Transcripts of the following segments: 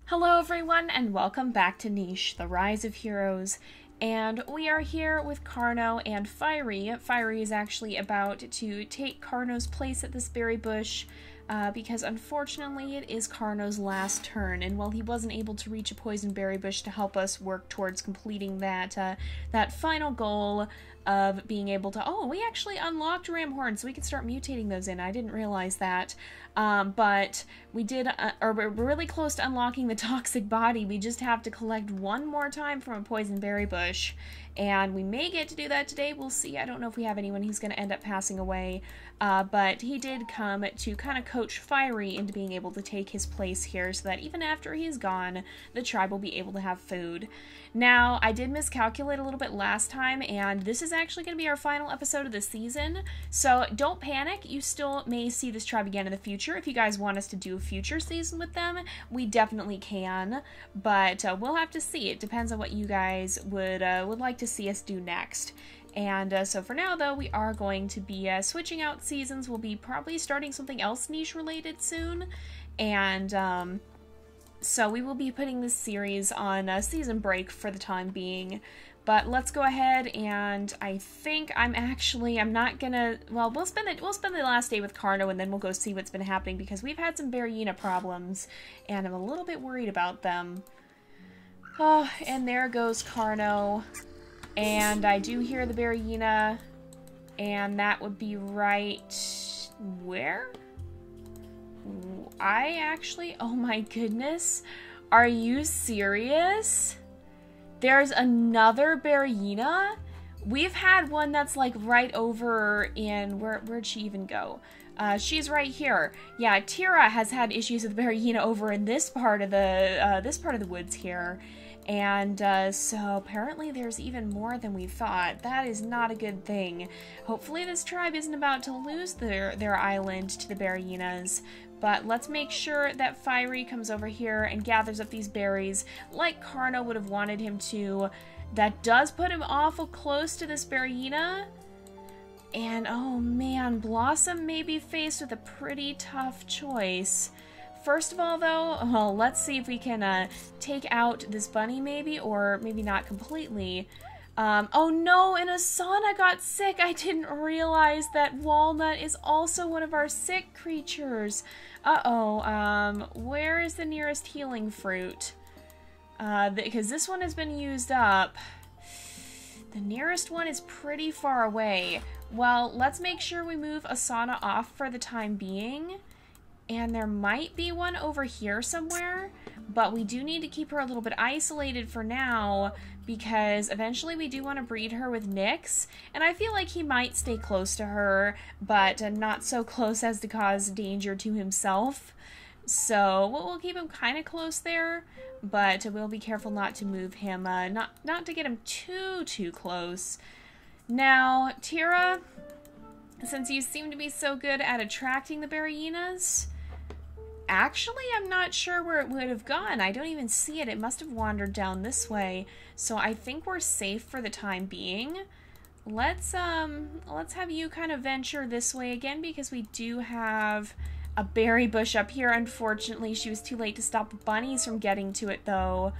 Hello everyone and welcome back to Niche, the Rise of Heroes, and we are here with Carno and Fiery. Fiery is actually about to take Carno's place at this berry bush because unfortunately it is Carno's last turn, and while he wasn't able to reach a poison berry bush to help us work towards completing that final goal of being able to, we actually unlocked ram horns, so we can start mutating those in. I didn't realize that. But we did, or we're really close to unlocking the toxic body. We just have to collect one more time from a poison berry bush, and we may get to do that today. We'll see. I don't know if we have anyone who's going to end up passing away, but he did come to kind of coach Fiery into being able to take his place here so that even after he's gone, the tribe will be able to have food. Now, I did miscalculate a little bit last time, and this is actually going to be our final episode of the season, so don't panic. You still may see this tribe again in the future. If you guys want us to do a future season with them, we definitely can, but we'll have to see. It depends on what you guys would like to see us do next. And so for now, though, we are going to be switching out seasons. We'll be probably starting something else niche-related soon, and so we will be putting this series on a season break for the time being. But let's go ahead, and I think I'm not gonna, well, we'll spend the last day with Carno, and then we'll go see what's been happening, because we've had some bearyena problems, and I'm a little bit worried about them. Oh, and there goes Carno, and I do hear the bearyena, and that would be right where? Oh my goodness, are you serious? There's another bearyena? We've had one that's like right over in, where'd she even go? She's right here. Yeah, Tira has had issues with bearyena over in this part of the woods here. And so apparently there's even more than we thought. That is not a good thing. Hopefully this tribe isn't about to lose their island to the bearyenas. But let's make sure that Fiery comes over here and gathers up these berries like Carno would have wanted him to. That does put him awful close to this bearyena. And oh man, Blossom may be faced with a pretty tough choice. First of all, though, well, let's see if we can take out this bunny maybe, or maybe not completely. Oh no, and Asana got sick. I didn't realize that Walnut is also one of our sick creatures. Where is the nearest healing fruit? Because this one has been used up. The nearest one is pretty far away. Well, let's make sure we move Asana off for the time being. And there might be one over here somewhere, but we do need to keep her a little bit isolated for now, because eventually we do want to breed her with Nyx, and I feel like he might stay close to her, but not so close as to cause danger to himself. So we'll keep him kind of close there, but we'll be careful not to move him, not to get him too close. Now, Tira, since you seem to be so good at attracting the bearyenas, actually, I'm not sure where it would have gone. I don't even see it. It must have wandered down this way. So I think we're safe for the time being. Let's have you kind of venture this way again, because we do have a berry bush up here. Unfortunately, she was too late to stop the bunnies from getting to it, though.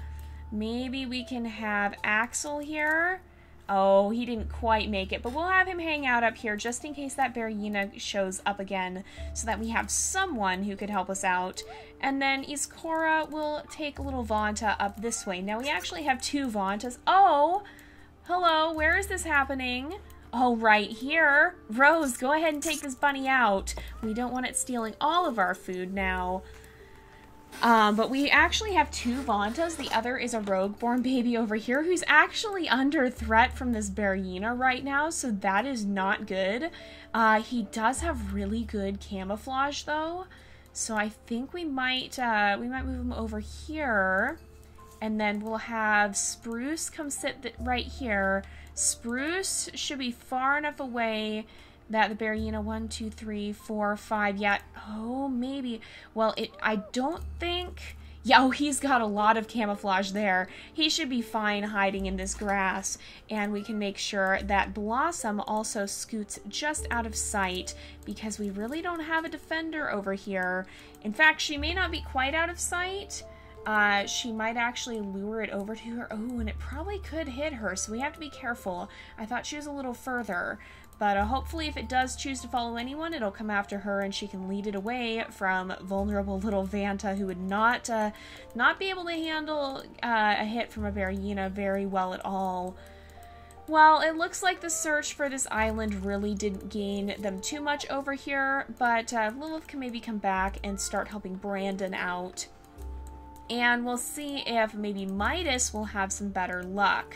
Maybe we can have Axel here. Oh, he didn't quite make it, but we'll have him hang out up here just in case that bearyena shows up again, so that we have someone who could help us out. And then Iskora will take little Vanta up this way. Now we actually have two Vantas. Oh, hello, where is this happening? Oh, right here. Rose, go ahead and take this bunny out. We don't want it stealing all of our food now. But we actually have two Vantas. The other is a rogue-born baby over here who's actually under threat from this bearyena right now, so that is not good. He does have really good camouflage, though, so I think we might move him over here, and then we'll have Spruce come sit right here. Spruce should be far enough away that the bearyena, 1, 2, 3, 4, 5, yeah, oh, maybe, well, I don't think, yeah, oh, he's got a lot of camouflage there. He should be fine hiding in this grass, and we can make sure that Blossom also scoots just out of sight, because we really don't have a defender over here. In fact, she may not be quite out of sight, she might actually lure it over to her. Oh, and it probably could hit her, so we have to be careful. I thought she was a little further, but hopefully if it does choose to follow anyone, it'll come after her and she can lead it away from vulnerable little Vanta, who would not be able to handle a hit from a bearyena very well at all. Well, it looks like the search for this island really didn't gain them too much over here, but Lilith can maybe come back and start helping Brandon out. And we'll see if maybe Midas will have some better luck.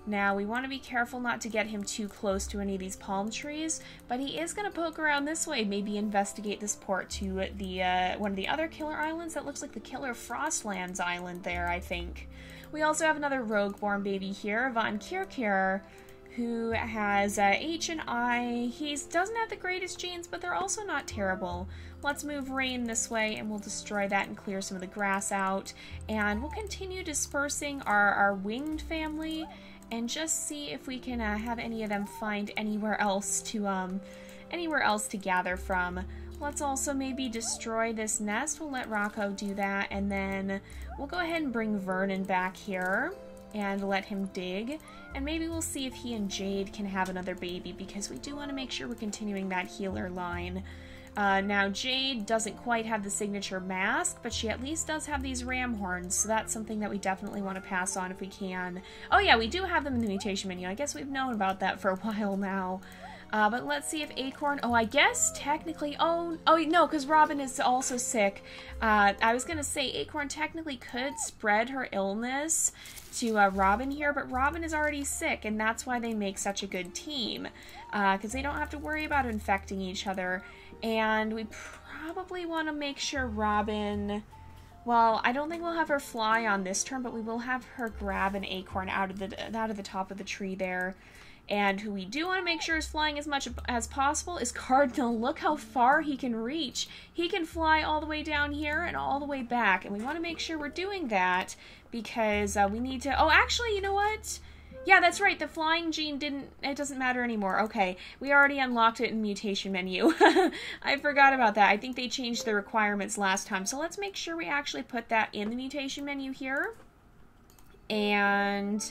Now, we want to be careful not to get him too close to any of these palm trees, but he is going to poke around this way, maybe investigate this port to the one of the other killer islands. That looks like the Killer Frostlands island there, I think. We also have another rogue-born baby here, Rokukir, who has H and I. He doesn't have the greatest genes, but they're also not terrible. Let's move Rain this way, and we'll destroy that and clear some of the grass out. And we'll continue dispersing our winged family, and just see if we can have any of them find anywhere else to gather from. Let's also maybe destroy this nest. We'll let Rocco do that, and then we'll go ahead and bring Vernon back here and let him dig. And maybe we'll see if he and Jade can have another baby, because we do want to make sure we're continuing that healer line. Now, Jade doesn't quite have the signature mask, but she at least does have these ram horns, so that's something that we definitely want to pass on if we can. Oh yeah, we do have them in the mutation menu. I guess we've known about that for a while now. But let's see if Acorn... Oh, I guess technically... Oh no, because Robin is also sick. I was going to say Acorn technically could spread her illness to Robin here, but Robin is already sick, and that's why they make such a good team. Because they don't have to worry about infecting each other. And we probably want to make sure Robin... Well, I don't think we'll have her fly on this turn, but we will have her grab an acorn out of the top of the tree there. And who we do want to make sure is flying as much as possible is Cardinal. Look how far he can reach. He can fly all the way down here and all the way back. And we want to make sure we're doing that because we need to... Oh, actually, you know what? Yeah, that's right. The flying gene it doesn't matter anymore. Okay, we already unlocked it in mutation menu. I forgot about that. I think they changed the requirements last time. So let's make sure we actually put that in the mutation menu here. And...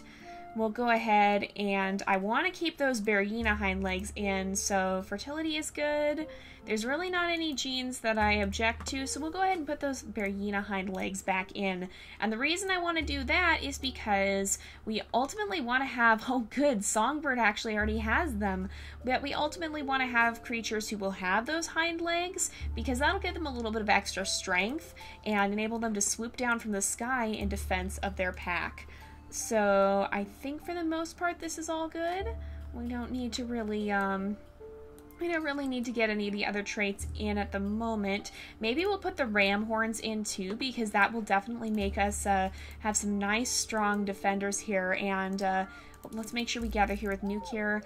we'll go ahead, and I want to keep those bearyena hind legs in, so fertility is good. There's really not any genes that I object to, so we'll go ahead and put those bearyena hind legs back in. And the reason I want to do that is because we ultimately want to have, oh good, Songbird actually already has them, but we ultimately want to have creatures who will have those hind legs, because that'll give them a little bit of extra strength and enable them to swoop down from the sky in defense of their pack. So I think for the most part this is all good. We don't need to really need to get any of the other traits in at the moment. Maybe we'll put the ram horns in too, because that will definitely make us have some nice strong defenders here. And let's make sure we gather here with Nukir.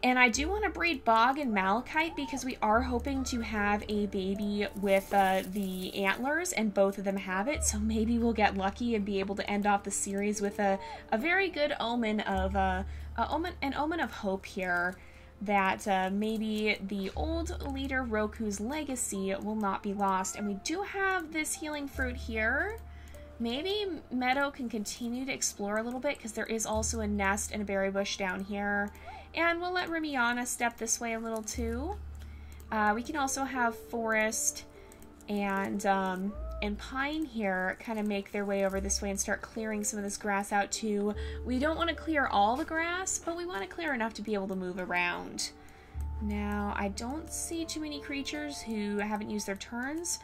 And I do want to breed Bog and Malachite because we are hoping to have a baby with the antlers, and both of them have it. So maybe we'll get lucky and be able to end off the series with a very good omen of an omen of hope here, that maybe the old leader Roku's legacy will not be lost. And we do have this healing fruit here. Maybe Meadow can continue to explore a little bit because there is also a nest and a berry bush down here. And we'll let Remiana step this way a little too. We can also have Forest and Pine here kind of make their way over this way and start clearing some of this grass out too. We don't want to clear all the grass, but we want to clear enough to be able to move around. Now, I don't see too many creatures who haven't used their turns.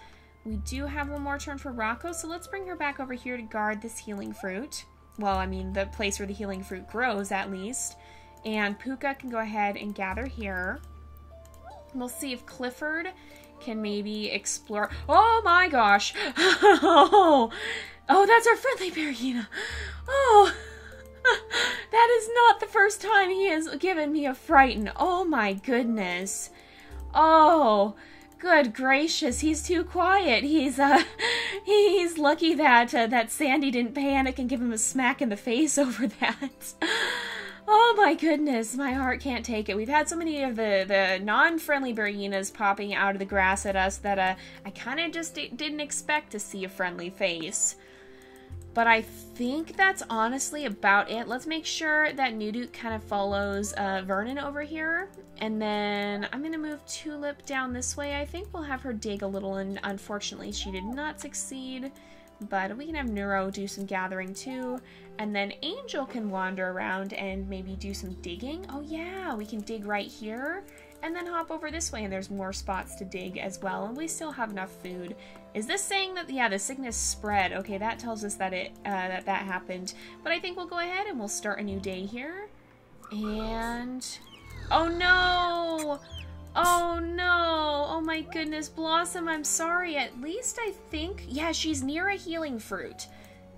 We do have one more turn for Rocco, so let's bring her back over here to guard this healing fruit. Well, I mean, the place where the healing fruit grows, at least. And Puka can go ahead and gather here. We'll see if Clifford can maybe explore... Oh my gosh! Oh, that's our friendly bearyena! Oh! That is not the first time he has given me a frighten. Oh my goodness. Oh... Good gracious, he's too quiet. He's lucky that that Sandy didn't panic and give him a smack in the face over that. Oh my goodness, my heart can't take it. We've had so many of the non-friendly bearyenas popping out of the grass at us that I kind of just didn't expect to see a friendly face. But I think that's honestly about it. Let's make sure that Nuduk kind of follows Vernon over here. And then I'm going to move Tulip down this way. I think we'll have her dig a little, and unfortunately she did not succeed. But we can have Neuro do some gathering too. And then Angel can wander around and maybe do some digging. Oh yeah, we can dig right here. And then hop over this way, and there's more spots to dig as well. And we still have enough food. Is this saying that, yeah, the sickness spread? Okay, that tells us that that happened. But I think we'll go ahead and we'll start a new day here. And... oh no! Oh no! Oh my goodness, Blossom, I'm sorry. At least I think... yeah, she's near a healing fruit.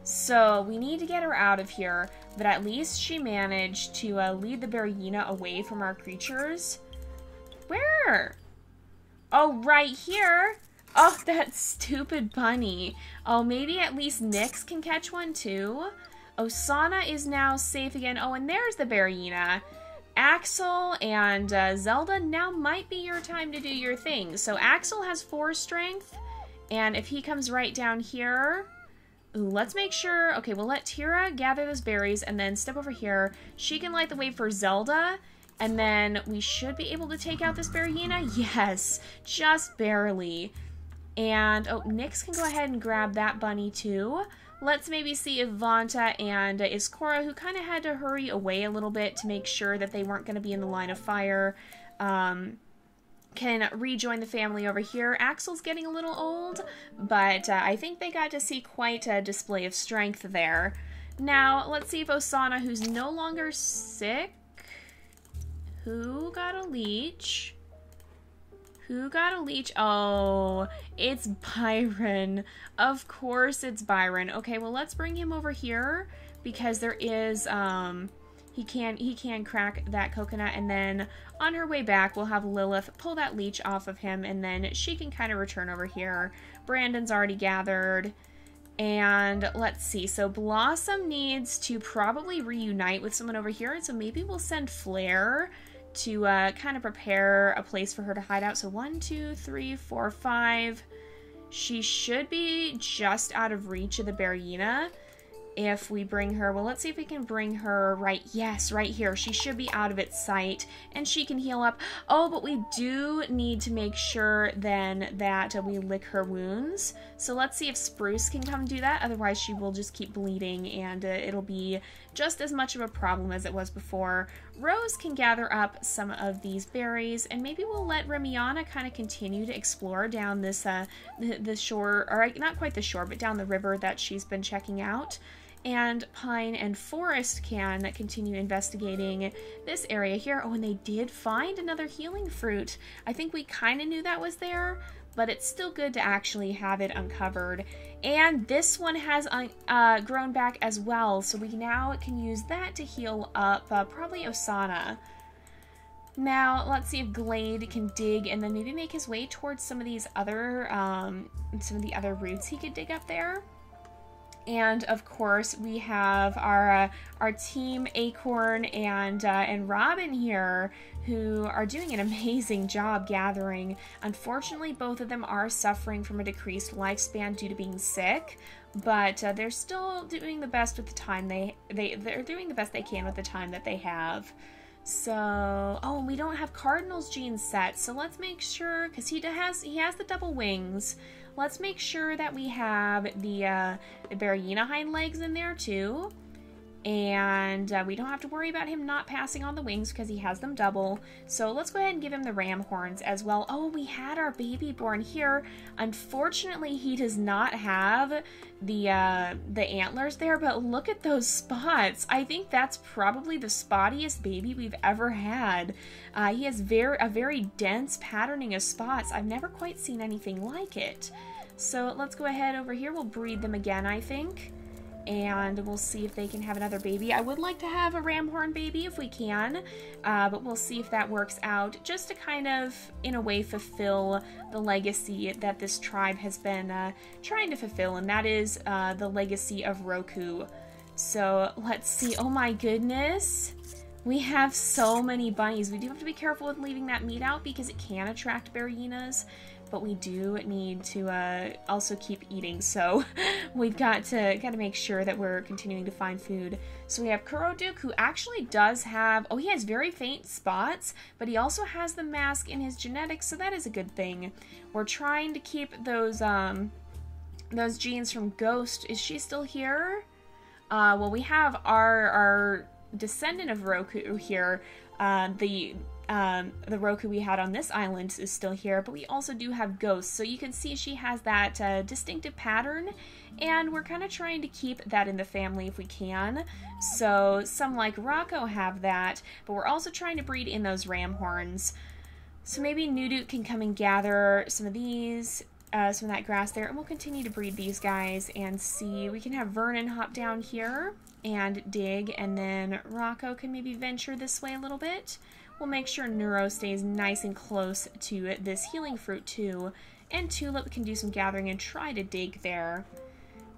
So we need to get her out of here. But at least she managed to lead the bearyena away from our creatures. Where? Oh, right here. Oh, that stupid bunny. Oh, maybe at least Nyx can catch one too. Osana is now safe again. Oh, and there's the bearyena. Axel and Zelda, now might be your time to do your thing. So Axel has 4 strength, and if he comes right down here... ooh, let's make sure... okay, we'll let Tira gather those berries and then step over here. She can light the way for Zelda. And then we should be able to take out this bearyena. Yes, just barely. And, oh, Nyx can go ahead and grab that bunny too. Let's maybe see if Vanta and Iskora, who kind of had to hurry away a little bit to make sure that they weren't going to be in the line of fire, can rejoin the family over here. Axel's getting a little old, but I think they got to see quite a display of strength there. Now, let's see if Osana, who's no longer sick... who got a leech? Who got a leech? Oh, it's Byron. Of course it's Byron. Okay, well, let's bring him over here because there is, he can crack that coconut, and then on her way back, we'll have Lilith pull that leech off of him, and then she can kind of return over here. Brandon's already gathered. And let's see, so Blossom needs to probably reunite with someone over here, and so maybe we'll send Flare to kind of prepare a place for her to hide out. So 1, 2, 3, 4, 5. She should be just out of reach of the bearyena if we bring her. Well, let's see if we can bring her right. Yes, right here. She should be out of its sight, and she can heal up. Oh, but we do need to make sure then that we lick her wounds. So let's see if Spruce can come do that. Otherwise, she will just keep bleeding, and it'll be just as much of a problem as it was before. Rose can gather up some of these berries, and maybe we'll let Remiana kind of continue to explore down this the shore, or not quite the shore, but down the river that she's been checking out. And Pine and Forest can continue investigating this area here. Oh, and they did find another healing fruit. I think we kind of knew that was there, but it's still good to actually have it uncovered. And this one has grown back as well, so we now can use that to heal up probably Osana. Now, let's see if Glade can dig and then maybe make his way towards some of these other, some of the other roots he could dig up there. And of course, we have our team Acorn and Robin here, who are doing an amazing job gathering. Unfortunately, both of them are suffering from a decreased lifespan due to being sick, but they're still doing the best with the time they're doing the best they can with the time that they have. So, oh, and we don't have Cardinal's genes set, so let's make sure, because he has the double wings. Let's make sure that we have the bearyena hind legs in there too. And we don't have to worry about him not passing on the wings because he has them double. So let's go ahead and give him the ram horns as well. Oh, we had our baby born here. Unfortunately, he does not have the antlers there, but look at those spots. I think that's probably the spottiest baby we've ever had. He has a very dense patterning of spots. I've never quite seen anything like it. So let's go ahead over here. We'll breed them again, I think. And we'll see if they can have another baby. I would like to have a ramhorn baby if we can, but we'll see if that works out, just to kind of, in a way, fulfill the legacy that this tribe has been trying to fulfill, and that is the legacy of Roku. So let's see. Oh my goodness. We have so many bunnies. We do have to be careful with leaving that meat out because it can attract bearyenas. but we do need to also keep eating, so we've got to make sure that we're continuing to find food. So we have Kuroduk, who actually does have, oh, he has very faint spots, but he also has the mask in his genetics, so that is a good thing. We're trying to keep those genes from Ghost. Is she still here? Well, we have our descendant of Roku here. The Roku we had on this island is still here, but we also do have Ghosts. So you can see she has that distinctive pattern, and we're kind of trying to keep that in the family if we can. So some like Rocco have that, but we're also trying to breed in those ram horns. So maybe Nuduk can come and gather some of these, some of that grass there, and we'll continue to breed these guys and see. We can have Vernon hop down here and dig, and then Rocco can maybe venture this way a little bit. We'll make sure Neuro stays nice and close to this healing fruit too, and Tulip can do some gathering and try to dig there.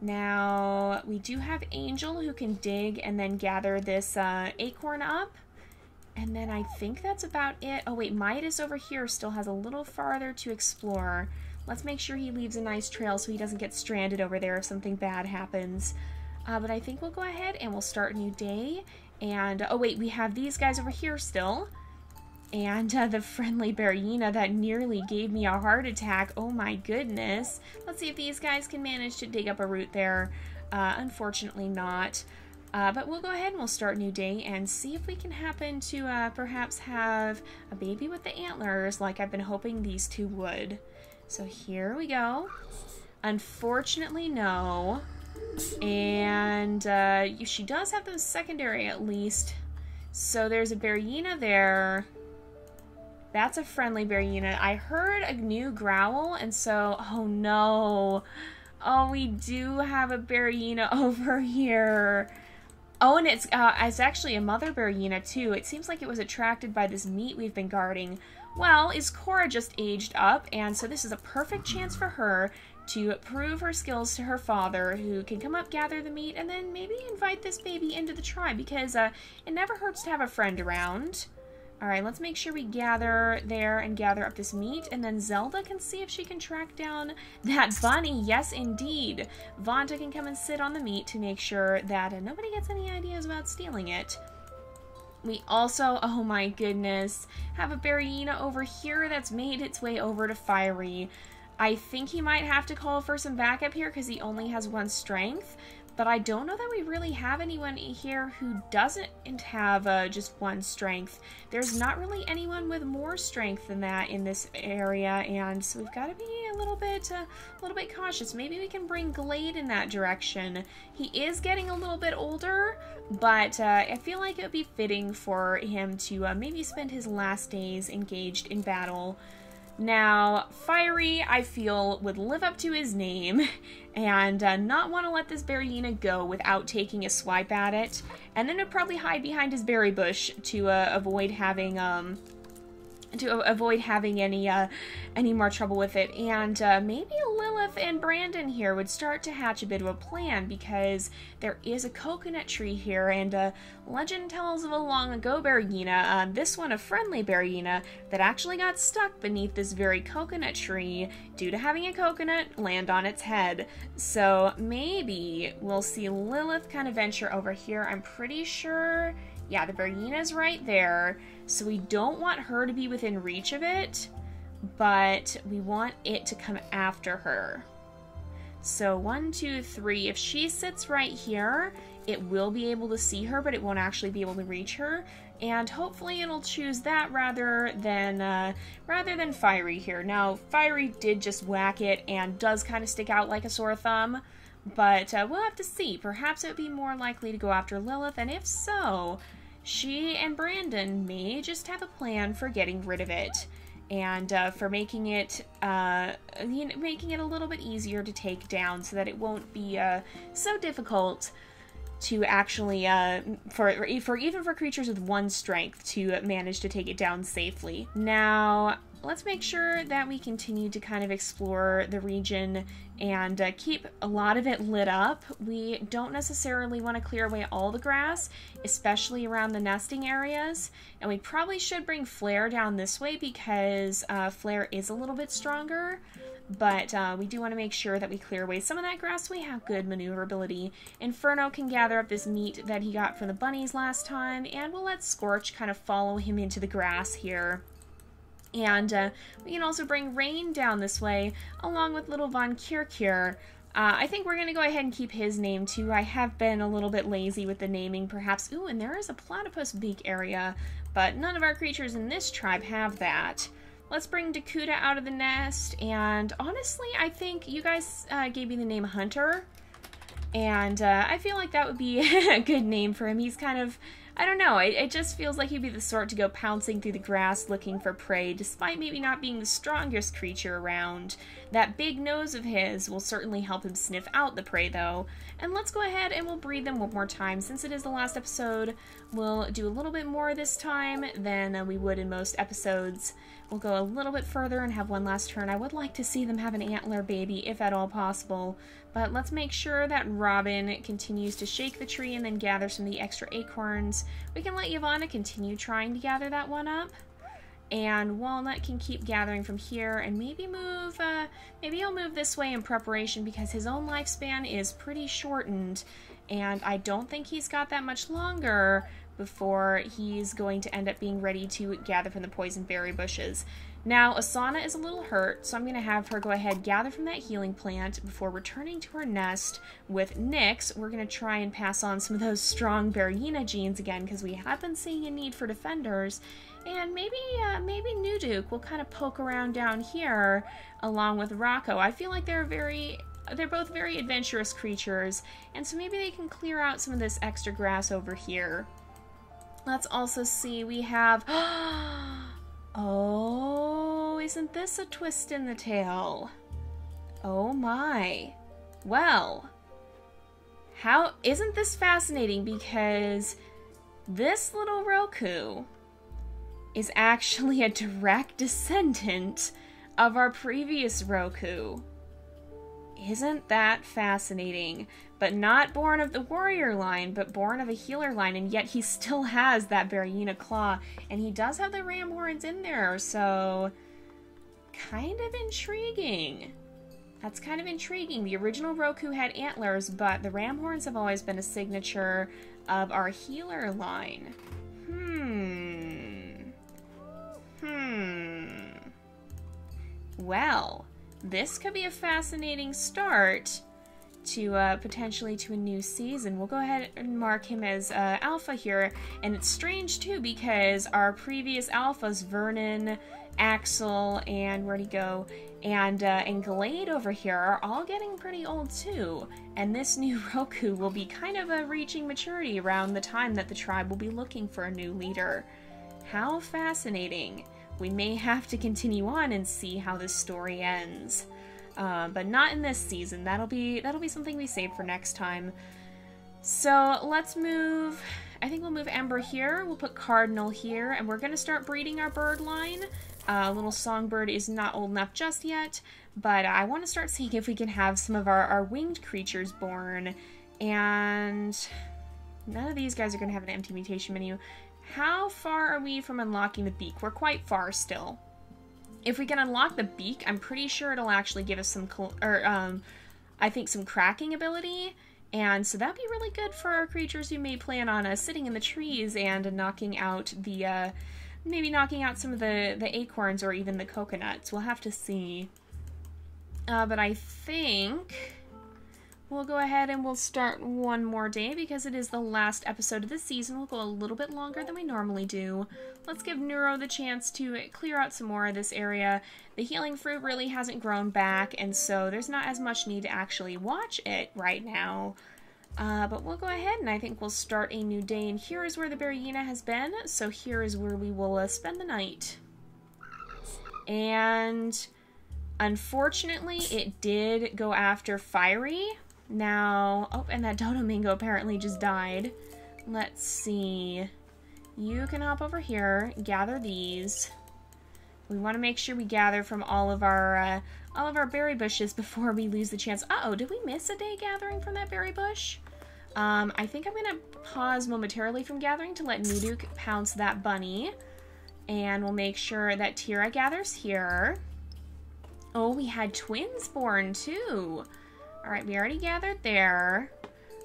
Now, we do have Angel who can dig and then gather this acorn up, and then I think that's about it. Oh wait, Midas over here still has a little farther to explore. Let's make sure he leaves a nice trail so he doesn't get stranded over there if something bad happens. But I think we'll go ahead and we'll start a new day. And, oh wait, we have these guys over here still. And the friendly bearyena that nearly gave me a heart attack. Oh my goodness. Let's see if these guys can manage to dig up a root there. Unfortunately not. But we'll go ahead and we'll start a new day and see if we can happen to perhaps have a baby with the antlers like I've been hoping these two would. So here we go. Unfortunately, no. And she does have them secondary at least. So there's a bearyena there. That's a friendly bearyena. I heard a new growl, and so, oh no. Oh, we do have a bearyena over here. Oh, and it's actually a mother bearyena too. It seems like it was attracted by this meat we've been guarding. Well, is Cora just aged up, and so this is a perfect chance for her to prove her skills to her father, who can come up, gather the meat, and then maybe invite this baby into the tribe, because it never hurts to have a friend around. Alright, let's make sure we gather there and gather up this meat, and then Zelda can see if she can track down that bunny. Yes, indeed. Vonta can come and sit on the meat to make sure that nobody gets any ideas about stealing it. We also, oh my goodness, have a bearyena over here that's made its way over to Fiery. I think he might have to call for some backup here because he only has 1 strength, but I don't know that we really have anyone here who doesn't have just 1 strength. There's not really anyone with more strength than that in this area, and so we've got to be a little bit cautious. Maybe we can bring Glade in that direction. He is getting a little bit older, but I feel like it would be fitting for him to maybe spend his last days engaged in battle. Now, Fiery, I feel, would live up to his name and not want to let this bearyena go without taking a swipe at it, and then would probably hide behind his berry bush to avoid having any more trouble with it. And maybe Lilith and Brandon here would start to hatch a bit of a plan, because there is a coconut tree here, and legend tells of a long ago bearyena, this one a friendly bearyena, that actually got stuck beneath this very coconut tree due to having a coconut land on its head. So maybe we'll see Lilith kind of venture over here. I'm pretty sure, yeah, the bearyena's right there, so we don't want her to be within reach of it, but we want it to come after her. So 1, 2, 3, if she sits right here, it will be able to see her, but it won't actually be able to reach her, and hopefully it'll choose that rather than Fiery here. Now, Fiery did just whack it and does kind of stick out like a sore thumb, but we'll have to see. Perhaps it would be more likely to go after Lilith, and if so, she and Brandon may just have a plan for getting rid of it, and for making it a little bit easier to take down, so that it won't be so difficult to actually even for creatures with 1 strength to manage to take it down safely. Now, let's make sure that we continue to kind of explore the region and keep a lot of it lit up. We don't necessarily want to clear away all the grass, especially around the nesting areas. And we probably should bring Flare down this way because Flare is a little bit stronger. But we do want to make sure that we clear away some of that grass so we have good maneuverability. Inferno can gather up this meat that he got from the bunnies last time, and we'll let Scorch kind of follow him into the grass here. And we can also bring Rain down this way, along with little Von Kirkir. I think we're going to go ahead and keep his name, too. I have been a little bit lazy with the naming, perhaps. Ooh, and there is a platypus beak area, but none of our creatures in this tribe have that. Let's bring Dakuda out of the nest, and honestly, I think you guys gave me the name Hunter, and I feel like that would be a good name for him. He's kind of, I don't know, it just feels like he'd be the sort to go pouncing through the grass looking for prey, despite maybe not being the strongest creature around. That big nose of his will certainly help him sniff out the prey, though. And let's go ahead and we'll breed them one more time. Since it is the last episode, we'll do a little bit more this time than we would in most episodes. We'll go a little bit further and have one last turn. I would like to see them have an antler baby, if at all possible. But let's make sure that Robin continues to shake the tree and then gather some of the extra acorns. We can let Yavanna continue trying to gather that one up. And Walnut can keep gathering from here and maybe move, maybe he'll move this way in preparation because his own lifespan is pretty shortened. And I don't think he's got that much longer before he's going to end up being ready to gather from the poison berry bushes. Now, Asana is a little hurt, so I'm going to have her go ahead gather from that healing plant before returning to her nest with Nyx. We're going to try and pass on some of those strong bearyena genes again because we have been seeing a need for defenders. And maybe Nuduk will kind of poke around down here along with Rocco. I feel like they're both very adventurous creatures, and so maybe they can clear out some of this extra grass over here. Let's also see, we have... Oh, isn't this a twist in the tale? Oh my. Well, isn't this fascinating, because this little Roku is actually a direct descendant of our previous Roku. Isn't that fascinating? But not born of the warrior line, but born of a healer line, and yet he still has that bearyena claw, and he does have the ram horns in there, so kind of intriguing. That's kind of intriguing. The original Roku had antlers, but the ram horns have always been a signature of our healer line. Well, this could be a fascinating start to potentially to a new season. We'll go ahead and mark him as alpha here, and it's strange too because our previous alphas, Vernon, Axel, and where'd he go, and Glade over here are all getting pretty old too, and this new Roku will be kind of reaching maturity around the time that the tribe will be looking for a new leader. How fascinating. We may have to continue on and see how this story ends. But not in this season. That'll be something we save for next time. So let's move, I think we'll move Ember here, we'll put Cardinal here, and we're going to start breeding our bird line. Little Songbird is not old enough just yet, but I want to start seeing if we can have some of our winged creatures born. And none of these guys are going to have an empty mutation menu. How far are we from unlocking the beak? We're quite far still. If we can unlock the beak, I'm pretty sure it'll actually give us some, I think some cracking ability, and so that'd be really good for our creatures who may plan on sitting in the trees and knocking out the, maybe knocking out some of the acorns or even the coconuts. We'll have to see. But I think we'll go ahead and we'll start one more day because it is the last episode of the season. We'll go a little bit longer than we normally do. Let's give Neuro the chance to clear out some more of this area. The healing fruit really hasn't grown back, and so there's not as much need to actually watch it right now. But we'll go ahead and I think we'll start a new day, and here is where the bearyena has been, so here is where we will spend the night. And unfortunately, it did go after Fiery. Now, oh, and that Dodomingo apparently just died. Let's see. You can hop over here, gather these. We want to make sure we gather from all of our berry bushes before we lose the chance. Uh-oh, did we miss a day gathering from that berry bush? I think I'm going to pause momentarily from gathering to let Nuduk pounce that bunny. And we'll make sure that Tira gathers here. Oh, we had twins born too. All right, we already gathered there.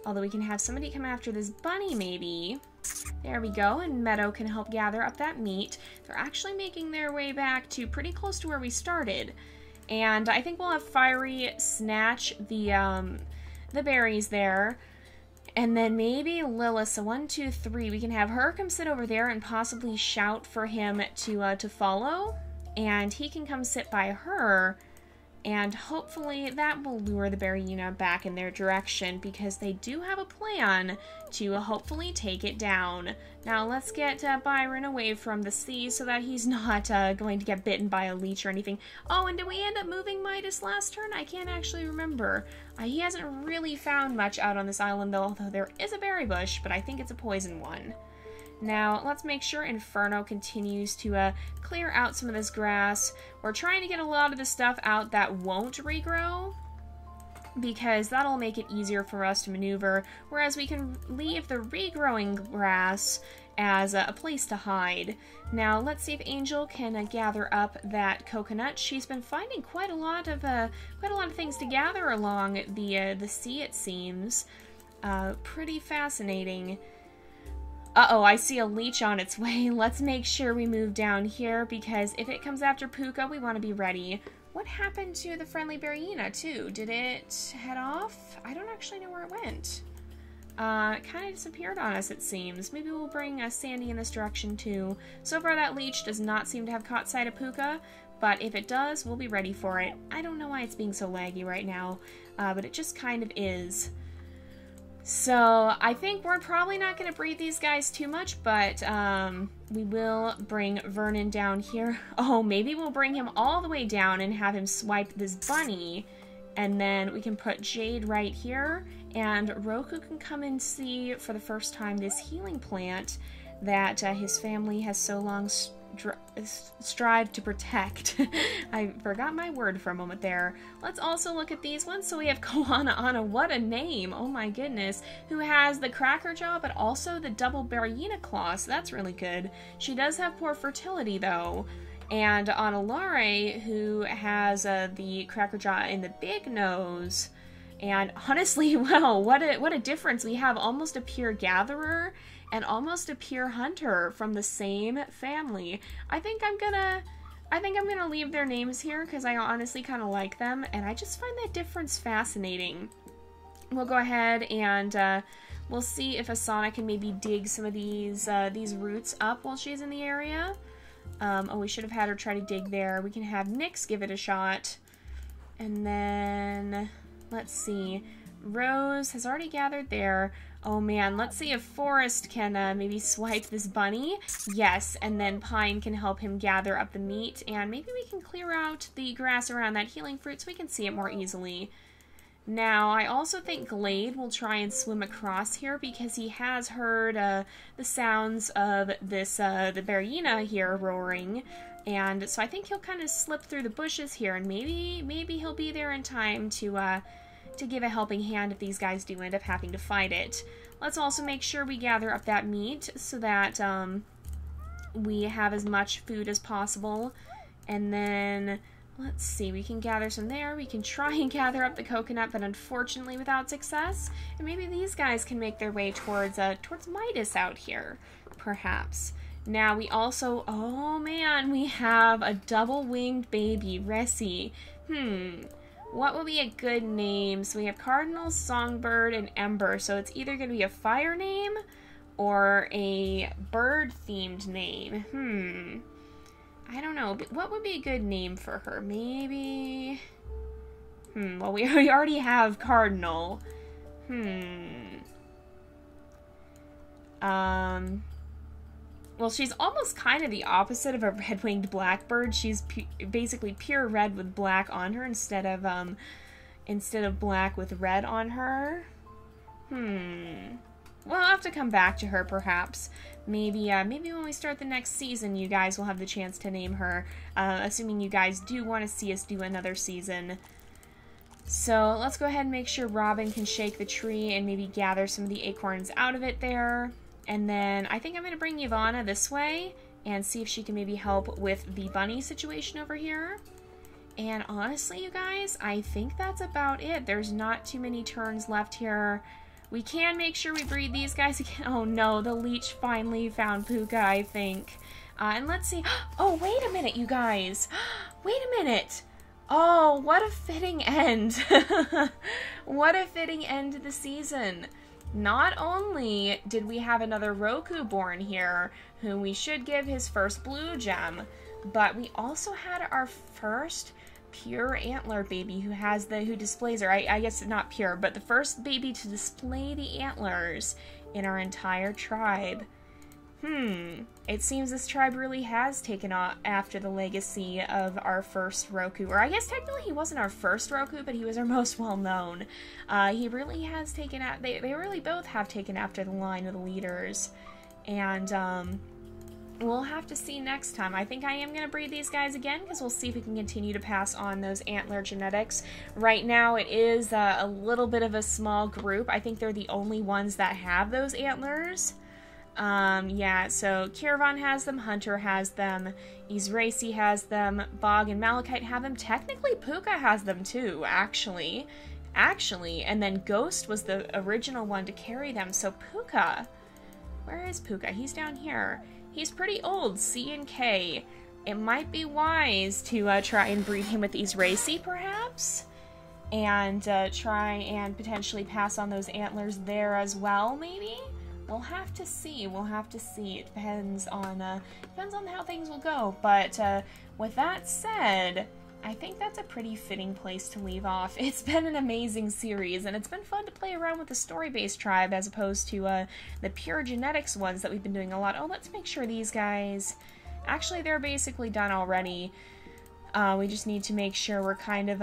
Although we can have somebody come after this bunny maybe. There we go, and Meadow can help gather up that meat. They're actually making their way back to pretty close to where we started. And I think we'll have Fiery snatch the berries there. And then maybe Lilith, so 1, 2, 3, we can have her come sit over there and possibly shout for him to follow. And he can come sit by her, and hopefully that will lure the bearyena back in their direction, because they do have a plan to hopefully take it down. Now let's get Byron away from the sea so that he's not going to get bitten by a leech or anything. Oh, and did we end up moving Midas last turn? I can't actually remember. He hasn't really found much out on this island though, although there is a berry bush, but I think it's a poison one. Now, let's make sure Inferno continues to clear out some of this grass. We're trying to get a lot of the stuff out that won't regrow, because that'll make it easier for us to maneuver, whereas we can leave the regrowing grass as a place to hide. Now, let's see if Angel can gather up that coconut. She's been finding quite a lot of things to gather along the sea, it seems. Pretty fascinating. Uh-oh, I see a leech on its way. Let's make sure we move down here, because if it comes after Puka, we want to be ready. What happened to the friendly bearyena, too? Did it head off? I don't actually know where it went. It kind of disappeared on us, it seems. Maybe we'll bring Sandy in this direction, too. So far, that leech does not seem to have caught sight of Puka, but if it does, we'll be ready for it. I don't know why it's being so laggy right now, but it just kind of is. So, I think we're probably not going to breed these guys too much, but we will bring Vernon down here. Oh, maybe we'll bring him all the way down and have him swipe this bunny, and then we can put Jade right here, and Roku can come and see for the first time this healing plant that his family has so long strived to protect. I forgot my word for a moment there. Let's also look at these ones. So we have Koana, what a name, oh my goodness, who has the cracker jaw but also the double bearyena claw, so that's really good. She does have poor fertility though. And Anulare, who has the cracker jaw and the big nose. And honestly, wow, what a difference. We have almost a pure gatherer and almost a pure hunter from the same family. I think I'm gonna leave their names here because I honestly kind of like them, and I just find that difference fascinating. We'll go ahead and we'll see if Asana can maybe dig some of these roots up while she's in the area. Oh, we should have had her try to dig there. We can have Nyx give it a shot. And then, let's see. Rose has already gathered there. Oh man, let's see if Forest can maybe swipe this bunny. Yes, and then Pine can help him gather up the meat, and maybe we can clear out the grass around that healing fruit so we can see it more easily. Now, I also think Glade will try and swim across here because he has heard the sounds of this the bearyena here roaring, and so I think he'll kind of slip through the bushes here, and maybe he'll be there in time to give a helping hand if these guys do end up having to fight it. Let's also make sure we gather up that meat so that we have as much food as possible. And then, let's see, we can gather some there. We can try and gather up the coconut, but unfortunately without success. And maybe these guys can make their way towards Midas out here, perhaps. Now we also, oh man, we have a double-winged baby, Ressie. What would be a good name? So we have Cardinal, Songbird, and Ember. So it's either going to be a fire name or a bird-themed name. I don't know. But what would be a good name for her? Maybe... well, we already have Cardinal. Well, she's almost kind of the opposite of a red-winged blackbird. She's basically pure red with black on her instead of black with red on her. we'll have to come back to her perhaps. Maybe when we start the next season, you guys will have the chance to name her, assuming you guys do want to see us do another season. So let's go ahead and make sure Robin can shake the tree and maybe gather some of the acorns out of it there. And then I think I'm going to bring Ivana this way and see if she can maybe help with the bunny situation over here. And honestly, you guys, I think that's about it. There's not too many turns left here. We can make sure we breed these guys again. Oh no, the leech finally found Puka, I think. And let's see. Oh, wait a minute, you guys. Wait a minute. Oh, what a fitting end. What a fitting end to the season. Not only did we have another Roku born here, whom we should give his first blue gem, but we also had our first pure antler baby who displays her. I guess not pure, but the first baby to display the antlers in our entire tribe. It seems this tribe really has taken off after the legacy of our first Roku. Or I guess technically he wasn't our first Roku, but he was our most well-known. He really has taken out, they really both have taken after the line of the leaders. And we'll have to see next time. I think I am going to breed these guys again because we'll see if we can continue to pass on those antler genetics. Right now it is a little bit of a small group. I think they're the only ones that have those antlers. Yeah, so Kirvan has them, Hunter has them, Izraci has them, Bog and Malachite have them. Technically, Puka has them too, actually, and then Ghost was the original one to carry them. So Puka, where is Puka? He's down here. He's pretty old, C and K. It might be wise to try and breed him with Izraci, perhaps, and try and potentially pass on those antlers there as well, maybe? We'll have to see. We'll have to see. It depends on how things will go. But with that said, I think that's a pretty fitting place to leave off. It's been an amazing series, and it's been fun to play around with the story-based tribe as opposed to the pure genetics ones that we've been doing a lot. Oh, let's make sure these guys... Actually, they're basically done already. We just need to make sure we're kind of...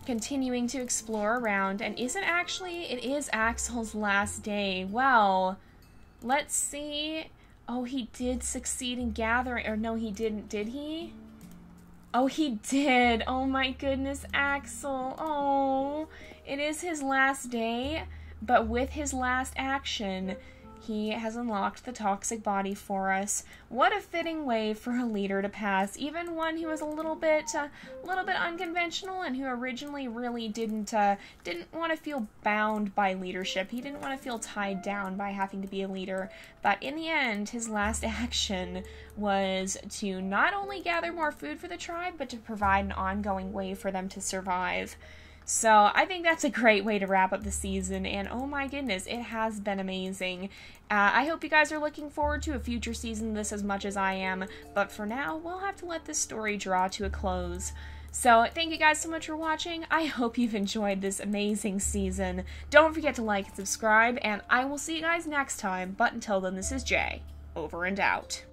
continuing to explore around, and it is Axel's last day. Well, let's see. Oh, he did succeed in gathering, or no, he didn't, did he? Oh, he did. Oh my goodness, Axel. Oh, it is his last day, but with his last action, he has unlocked the toxic body for us. What a fitting way for a leader to pass, even one who was a little bit unconventional and who originally really didn't want to feel bound by leadership. He didn't want to feel tied down by having to be a leader. But in the end, his last action was to not only gather more food for the tribe, but to provide an ongoing way for them to survive. So I think that's a great way to wrap up the season, and oh my goodness, it has been amazing. I hope you guys are looking forward to a future season of this as much as I am, but for now, we'll have to let this story draw to a close. So thank you guys so much for watching. I hope you've enjoyed this amazing season. Don't forget to like and subscribe, and I will see you guys next time, but until then, this is Jay, over and out.